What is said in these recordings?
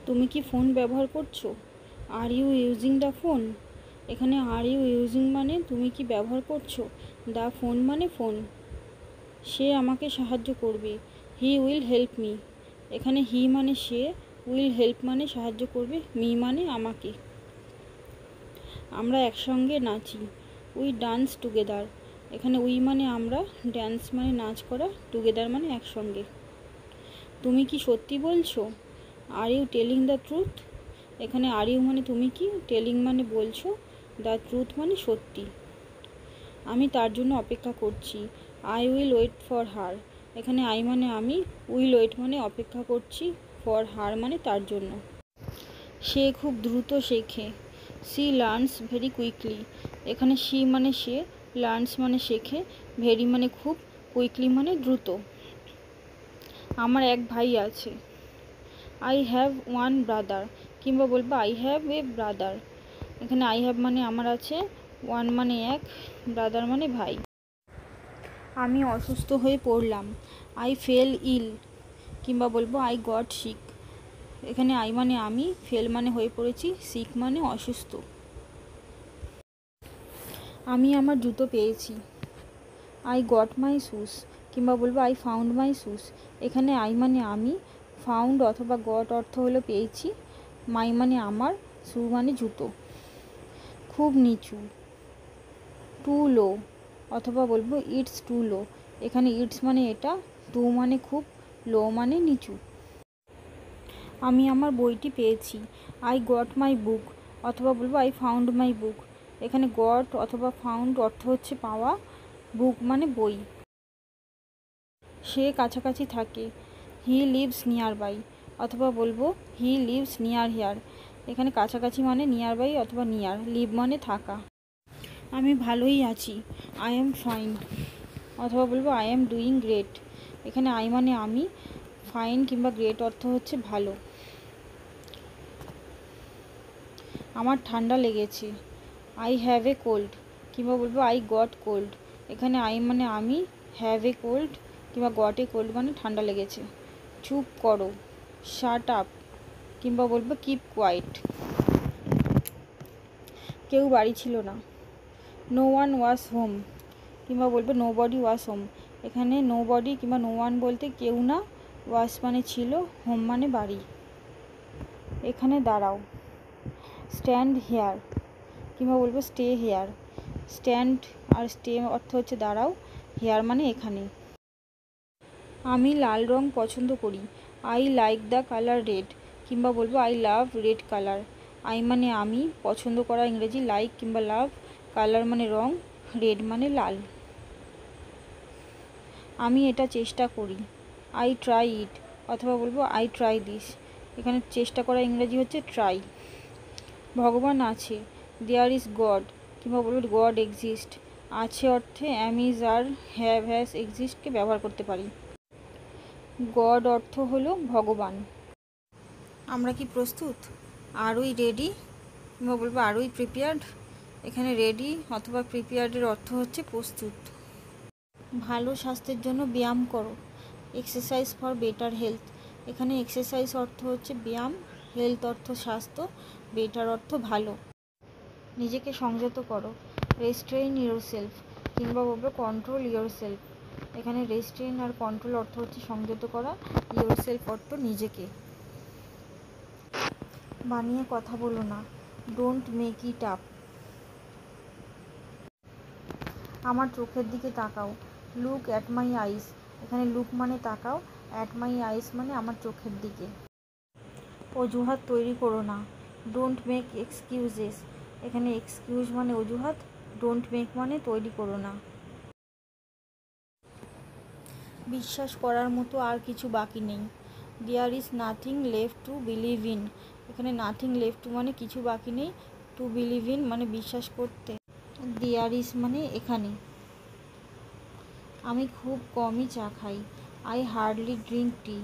তুমি কি ফোন ব্যবহার করছো? Are you using the phone. এখানে আর ইউ ইউজিং মানে তুমি কি ব্যবহার করছো, দ্য ফোন মানে ফোন। সে আমাকে সাহায্য করবে, হি উইল হেল্প মি। এখানে হি মানে সে, উইল হেল্প মানে সাহায্য করবে, মি মানে আমাকে। আমরা একসঙ্গে নাচি, উই ডান্স টুগেদার। এখানে উই মানে আমরা, ড্যান্স মানে নাচ করা, টুগেদার মানে একসঙ্গে। তুমি কি সত্যি বলছো? Are you telling the truth. এখানে আর ইউ মানে তুমি কি, টেলিং মানে বলছো, দ্য ট্রুথ মানে সত্যি। আমি তার জন্য অপেক্ষা করছি, I will wait for her. এখানে আই মানে আমি, উইল ওয়েট মানে অপেক্ষা করছি, ফর হার মানে তার জন্য। সে খুব দ্রুত শেখে, সি লার্নস ভেরি কুইকলি। এখানে সি মানে সে, লার্নস মানে শেখে, ভেরি মানে খুব, কুইকলি মানে দ্রুত। আমার এক ভাই আছে, আই হ্যাভ ওয়ান ব্রাদার, কিংবা বলবো আই হ্যাভ এ ব্রাদার। এখানে আই হ্যাভ মানে আমার আছে, ওয়ান মানে এক, ব্রাদার মানে ভাই। আমি অসুস্থ হয়ে পড়লাম, আই ফেল ইল, কিংবা বলবো আই গট সিক। এখানে আই মানে আমি, ফেল মানে হয়ে পড়েছি, সিক মানে অসুস্থ। আমি আমার জুতো পেয়েছি, আই গট মাই শুজ, কিংবা বলবো আই ফাউন্ড মাই শুজ। এখানে আই মানে আমি, ফাউন্ড অথবা গট অর্থ হলো পেয়েছি, মাই মানে আমার, শু মানে জুতো। খুব নিচু, টু লো, অথবা বলবো ইটস টু লো। এখানে ইটস মানে এটা, টু মানে খুব, লো মানে নিচু। আমি আমার বইটি পেয়েছি, আই গট মাই বুক, অথবা বলবো আই ফাউন্ড মাই বুক। এখানে গট অথবা ফাউন্ড অর্থ হচ্ছে পাওয়া, বুক মানে বই। সে কাছাকাছি থাকে, হি লিভস নিয়ার বাই, অথবা বলবো হি লিভস নিয়ার হিয়ার। এখানে কাছাকাছি মানে নিয়ার বাই অথবা নিয়ার, লিভ মানে থাকা। আমি ভালোই আছি, আই এম ফাইন, অথবা বলবো আই এম ডুইং গ্রেট। এখানে আই মানে আমি, ফাইন কিংবা গ্রেট অর্থ হচ্ছে ভালো। আমার ঠান্ডা লেগেছে, আই হ্যাভ এ কোল্ড, কিংবা বলবো আই গট কোল্ড। এখানে আই মানে আমি, হ্যাভ এ কোল্ড কিংবা গট এ কোল্ড মানে ঠান্ডা লেগেছে। চুপ করো, শাট আপ, কিংবা বলবো কিপ কোয়াইট। কেউ বাড়ি ছিল না, নো ওয়ান ওয়াজ হোম, কিংবা বলবো নো বডি ওয়াজ হোম। এখানে নো বডি কিংবা নো ওয়ান বলতে কেউ না, ওয়াজ মানে ছিল, হোম মানে বাড়ি। এখানে দাঁড়াও, স্ট্যান্ড হেয়ার, কিংবা বলবো স্টে হেয়ার। স্ট্যান্ড আর স্টে অর্থ হচ্ছে দাঁড়াও, হেয়ার মানে এখানে। আমি লাল রং পছন্দ করি, I like the colour red, কিংবা বলবো I love red colour. I মানে আমি, পছন্দ করা ইংরেজি লাইক কিংবা লাভ, কালার মানে রং, রেড মানে লাল। আমি এটা চেষ্টা করি, আই ট্রাই ইট, অথবা বলবো আই ট্রাই দিস। এখানে চেষ্টা করা ইংরেজি হচ্ছে ট্রাই। ভগবান আছে, দেয়ার ইজ গড, কিংবা বলবো গড এক্সিস্ট। আছে অর্থে am is are have has এক্সিস্টকে ব্যবহার করতে পারি। গড অর্থ হলো ভগবান। আমরা কি প্রস্তুত? আর উই রেডি, কিংবা বলবো আর উই প্রিপেয়ার্ড। এখানে রেডি অথবা প্রিপেয়ার্ডের অর্থ হচ্ছে প্রস্তুত। ভালো স্বাস্থ্যের জন্য ব্যায়াম করো, এক্সারসাইজ ফর বেটার হেলথ। এখানে এক্সারসাইজ অর্থ হচ্ছে ব্যায়াম, হেলথ অর্থ স্বাস্থ্য, বেটার অর্থ ভালো। নিজেকে সংযত করো, রেস্ট্রেইন ইয়োর সেলফ, কিংবা বলবো কন্ট্রোল ইয়োর সেলফ। এখানে রেস্ট্রেইন আর কন্ট্রোল অর্থ হচ্ছে সংযত করা, ইয়োর সেলফ অর্থ নিজেকে। বানিয়ে কথা বলো না, ডোন্ট মেক ইট আপ। আমার চোখের দিকে তাকাও, লুক অ্যাট মাই আইস। এখানে লুক মানে তাকাও, অ্যাট মাই আইস মানে আমার চোখের দিকে। অজুহাত তৈরি করো না, ডোন্ট মেক এক্সকিউজেস। এখানে এক্সকিউজ মানে অজুহাত, ডোন্ট মেক মানে তৈরি করো না। বিশ্বাস করার মতো আর কিছু বাকি নেই, there is nothing left to believe in. এখানে নাথিং লেফট টু মানে কিছু বাকি নেই, টু বিলিভ ইন মানে বিশ্বাস করতে, দেয়ার ইজ মানে এখানে। আমি খুব কমই চা খাই, I hardly drink tea.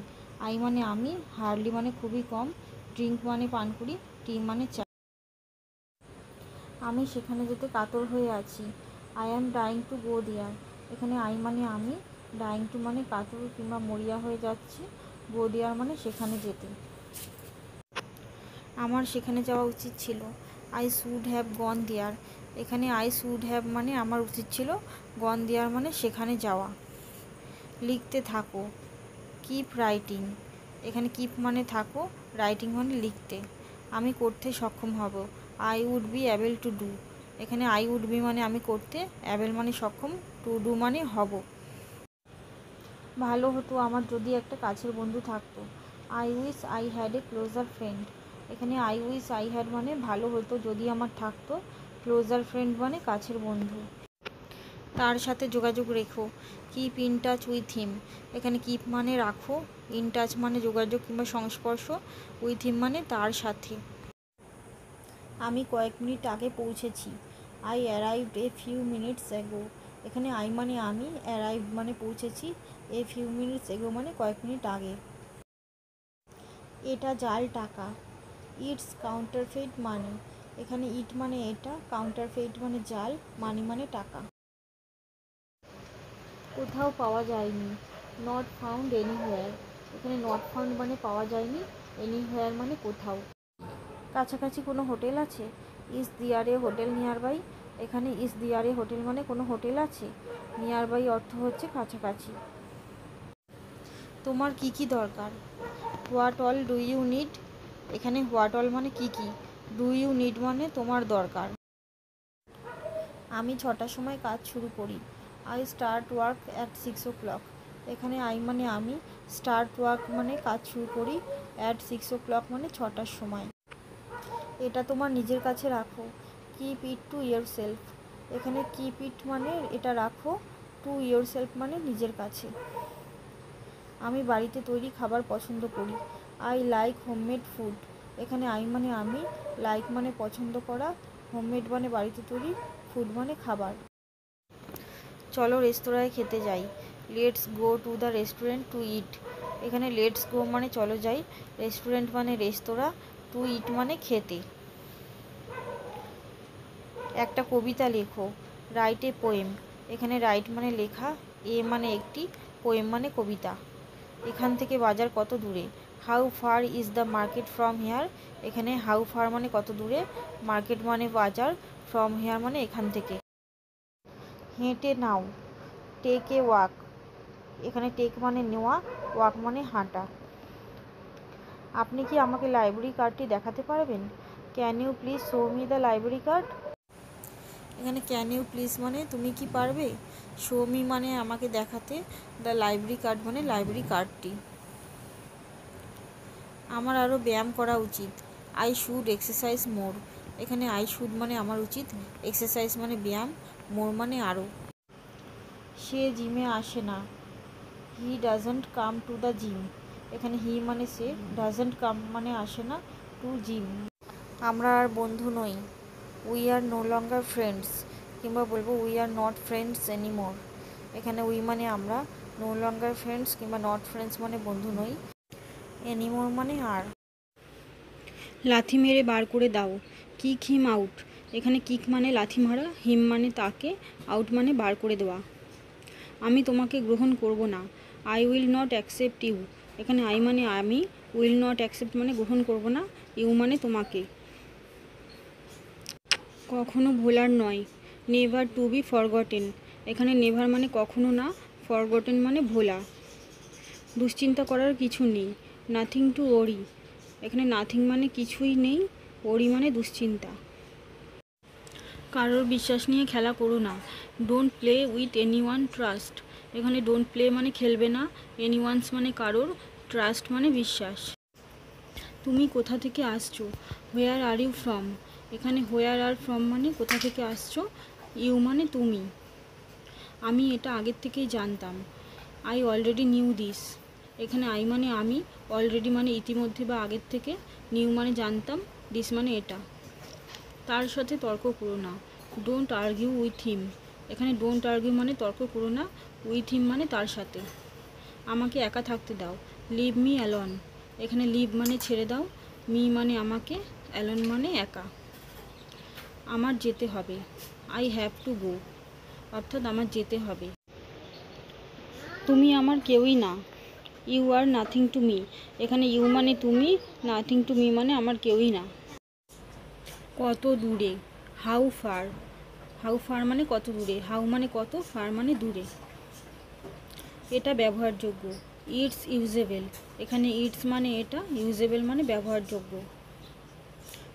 I মানে আমি, হার্ডলি মানে খুবই কম, ড্রিঙ্ক মানে পান করি, টি মানে চা। আমি সেখানে যেতে কাতর হয়ে আছি, I am dying to go there. এখানে আই মানে আমি, ডাইং টু মানে কাতর কিংবা মরিয়া হয়ে যাচ্ছি, গো দেয়ার মানে সেখানে যেতে। আমার সেখানে যাওয়া উচিত ছিল। আই শুড হ্যাভ গন দেয়ার। এখানে আই শুড হ্যাভ মানে আমার উচিত ছিল, গন দেয়ার মানে সেখানে যাওয়া। লিখতে থাকো, কিপ রাইটিং। এখানে কিপ মানে থাকো, রাইটিং মানে লিখতে। আমি করতে সক্ষম হব, I would be able to do. এখানে আই উড বি মানে আমি করতে, অ্যাবেল মানে সক্ষম, টু ডু মানে হব। ভালো হতো আমার যদি একটা কাছের বন্ধু থাকতো, I wish I had a closer friend. এখানে আই উইশ আই হ্যাড মানে ভালো হতো যদি আমার থাকতো, ক্লোজার ফ্রেন্ড মানে কাছের বন্ধু। তার সাথে যোগাযোগ রেখো, keep in touch with him. এখানে কিপ মানে রাখো, ইন টাচ মানে যোগাযোগ কিংবা সংস্পর্শ, উইথ হিম মানে তার সাথে। আমি কয়েক মিনিট আগে পৌঁছেছি, I arrived a few minutes এগো। এখানে আই মানে আমি, অ্যারাইভড মানে পৌঁছেছি, এ ফিউ মিনিটস এগো মানে কয়েক মিনিট আগে। এটা জাল টাকা, ইটস কাউন্টারফেইট মানি। এখানে ইট মানে এটা, কাউন্টারফেইট মানে জাল, মানি মানে টাকা। কোথাও পাওয়া যায়নি, নট ফাউন্ড এনিহোয়ার। এখানে নট ফাউন্ড মানে পাওয়া যায়নি, এনিহোয়ার মানে কোথাও। কাছাকাছি কোনো হোটেল আছে, ইজ দিয়ার এ হোটেল নিয়ার বাই। এখানে ইজ দিয়ার এ হোটেল মানে কোনো হোটেল আছে, নিয়ার বাই অর্থ হচ্ছে কাছাকাছি। তোমার কি কি দরকার, what all do you need. এখানে হোয়াট অল মানে কি কি, ডু ইউ নিড মানে তোমার দরকার। আমি 6টার সময় কাজ শুরু করি, I start work at 6 o'clock। এখানে আই মানে আমি, স্টার্ট ওয়ার্ক মানে কাজ শুরু করি, অ্যাট 6 o'clock মানে 6টার সময়। এটা তোমার নিজের কাছে রাখো, keep it to your self. এখানে কিপ ইট মানে এটা রাখো, টু ইয়োর সেলফ মানে নিজের কাছে। আমি বাড়িতে তৈরি খাবার পছন্দ করি, আই লাইক হোমমেড ফুড। এখানে আই মানে আমি, লাইক মানে পছন্দ করা, হোমমেড মানে বাড়িতে তৈরি, ফুড মানে খাবার। চলো রেস্তোরাঁয় খেতে যাই, let's go to the restaurant to eat. এখানে লেটস গো মানে চলো যাই, রেস্টুরেন্ট মানে রেস্তোরাঁ, টু ইট মানে খেতে। একটা কবিতা লেখো, রাইট এ পোয়েম। এখানে রাইট মানে লেখা, এ মানে একটি, পোয়েম মানে কবিতা। এখান থেকে বাজার কত দূরে, how far is the market from here. এখানে হাউ ফার মানে কত দূরে, মার্কেট মানে বাজার, ফ্রম হেয়ার মানে এখান থেকে। হেঁটে নাও, টেক এ ওয়াক। এখানে টেক মানে নেওয়া, ওয়াক মানে হাঁটা। আপনি কি আমাকে লাইব্রেরি কার্ডটি দেখাতে পারবেন, can you please show me the library card. এখানে ক্যান ইউ প্লিজ মানে তুমি কি পারবে, শো মি মানে আমাকে দেখাতে, দ্য লাইব্রেরি কার্ড মানে লাইব্রেরি কার্ডটি। আমার আরও ব্যায়াম করা উচিত, আই শুড এক্সারসাইজ মোর। এখানে আই শুড মানে আমার উচিত, এক্সারসাইজ মানে ব্যায়াম, মোর মানে আরও। সে জিমে আসে না, he doesn't come to the gym. এখানে হি মানে সে, ডাজন্ট কাম মানে আসে না, টু জিম। আমরা আর বন্ধু নই, we are no longer friends, কিংবা বলবো we are not friends anymore. এখানে উই মানে আমরা, নো লঙ্গার ফ্রেন্ডস কিংবা নট ফ্রেন্ডস মানে বন্ধু নই, এনিমোর মানে আর। লাথি মেরে বার করে দাও, কিক হিম আউট। এখানে কিক মানে লাথি মারা, হিম মানে তাকে, আউট মানে বার করে দেওয়া। আমি তোমাকে গ্রহণ করব না, I will not accept you. এখানে আই মানে আমি, উইল নট অ্যাকসেপ্ট মানে গ্রহণ করব না, ইউ মানে তোমাকে। কখনো ভোলার নয়, নেভার টু বি ফরগটেন। এখানে নেভার মানে কখনো না, ফরগটেন মানে ভোলা। দুশ্চিন্তা করার কিছু নেই, নাথিং টু ওরি। এখানে নাথিং মানে কিছুই নেই, ওরি মানে দুশ্চিন্তা। কারোর বিশ্বাস নিয়ে খেলা করো না, don't play with anyone trust. এখানে ডোন্ট প্লে মানে খেলবে না, এনিওয়ানস মানে কারোর, ট্রাস্ট মানে বিশ্বাস। তুমি কোথা থেকে আসছো, হোয়ার আর ইউ ফ্রম। এখানে হোয়ার আর ফ্রম মানে কোথা থেকে আসছো, ইউ মানে তুমি। আমি এটা আগের থেকেই জানতাম, আই অলরেডি নিউ দিস। এখানে আই মানে আমি, অলরেডি মানে ইতিমধ্যে বা আগের থেকে, নিউ মানে জানতাম, দিস মানে এটা। তার সাথে তর্ক করো না, ডোন্ট আর্গিউ উইথ হিম। এখানে ডোন্ট আর্গিউ মানে তর্ক করো না, উইথ হিম মানে তার সাথে। আমাকে একা থাকতে দাও, লিভ মি অ্যালন। এখানে লিভ মানে ছেড়ে দাও, মি মানে আমাকে, অ্যালন মানে একা। আমার যেতে হবে, আই হ্যাভ টু গো, অর্থাৎ আমার যেতে হবে। তুমি আমার কেউই না, you are nothing to me. এখানে ইউ মানে তুমি, নাথিং টু মি মানে আমার কেউই না। কত দূরে, হাউ ফার। হাউ ফার মানে কত দূরে, হাউ মানে কত, ফার মানে দূরে। এটা ব্যবহারযোগ্য, ইটস ইউজেবল। এখানে ইটস মানে এটা, ইউজেবল মানে ব্যবহারযোগ্য।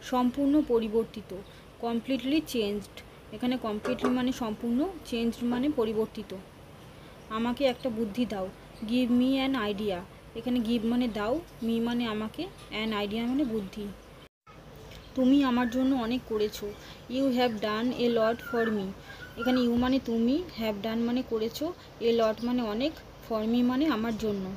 সম্পূর্ণ পরিবর্তিত, কমপ্লিটলি চেঞ্জড। এখানে কমপ্লিটলি মানে সম্পূর্ণ, চেঞ্জড মানে পরিবর্তিত। আমাকে একটা বুদ্ধি দাও, গিভ মি অ্যান আইডিয়া। এখানে গিভ মানে দাও, মি মানে আমাকে, অ্যান আইডিয়া মানে বুদ্ধি। তুমি আমার জন্য অনেক করেছো, you have done a lot for me. এখানে ইউ মানে তুমি, হ্যাভ ডান মানে করেছো, এ লট মানে অনেক, ফর মি মানে আমার জন্য।